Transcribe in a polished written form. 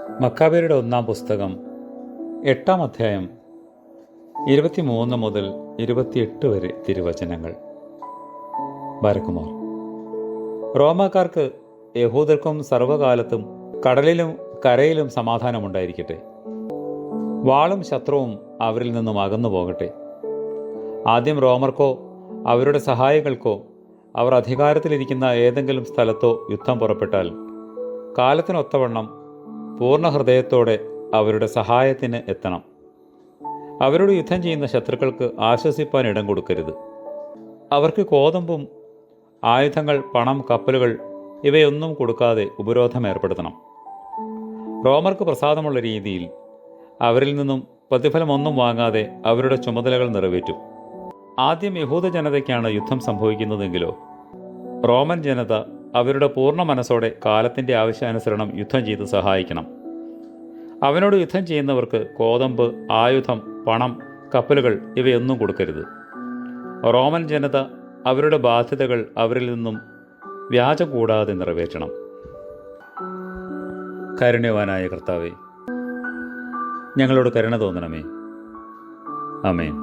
മക്കാബയരുടെ ഒന്നാം പുസ്തകം 8-ാം അധ്യായം 23 മുതൽ 28 വരെ തിരുവചനങ്ങൾ. ബാരക്കുമാർ. റോമാക്കാർക്ക് യഹൂദർക്കും സർവകാലത്തും കടലിലും കരയിലും സമാധാനമുണ്ടായിരിക്കട്ടെ. വാളും ശത്രുവും അവരിൽ നിന്നും അകന്നു പോകട്ടെ. ആദ്യം റോമർക്കോ അവരുടെ സഹായികൾക്കോ അവർ അധികാരത്തിലിരിക്കുന്ന ഏതെങ്കിലും സ്ഥലത്തോ യുദ്ധം പുറപ്പെട്ടാൽ കാലത്തിനൊത്തവണ്ണം പൂർണ്ണ ഹൃദയത്തോടെ അവരുടെ സഹായത്തിന് എത്തണം. അവരോട് യുദ്ധം ചെയ്യുന്ന ശത്രുക്കൾക്ക് ആശ്വസിപ്പാൻ ഇടം കൊടുക്കരുത്. അവർക്ക് കോതമ്പും ആയുധങ്ങൾ, പണം, കപ്പലുകൾ ഇവയൊന്നും കൊടുക്കാതെ ഉപരോധം ഏർപ്പെടുത്തണം. റോമർക്ക് പ്രസാദമുള്ള രീതിയിൽ അവരിൽ നിന്നും പ്രതിഫലമൊന്നും വാങ്ങാതെ അവരുടെ ചുമതലകൾ നിറവേറ്റും. ആദ്യം യഹൂദ ജനതയ്ക്കാണ് യുദ്ധം സംഭവിക്കുന്നതെങ്കിലോ റോമൻ ജനത അവരുടെ പൂർണ്ണ മനസ്സോടെ കാലത്തിൻ്റെ ആവശ്യാനുസരണം യുദ്ധം ചെയ്ത് സഹായിക്കണം. അവനോട് യുദ്ധം ചെയ്യുന്നവർക്ക് കോതമ്പ്, ആയുധം, പണം, കപ്പലുകൾ ഇവയൊന്നും കൊടുക്കരുത്. റോമൻ ജനത അവരുടെ ബാധ്യതകൾ അവരിൽ നിന്നും വ്യാജം കൂടാതെ നിറവേറ്റണം. കാരുണ്യവാനായ കർത്താവേ, ഞങ്ങളോട് കരുണ തോന്നണമേ. ആമേൻ.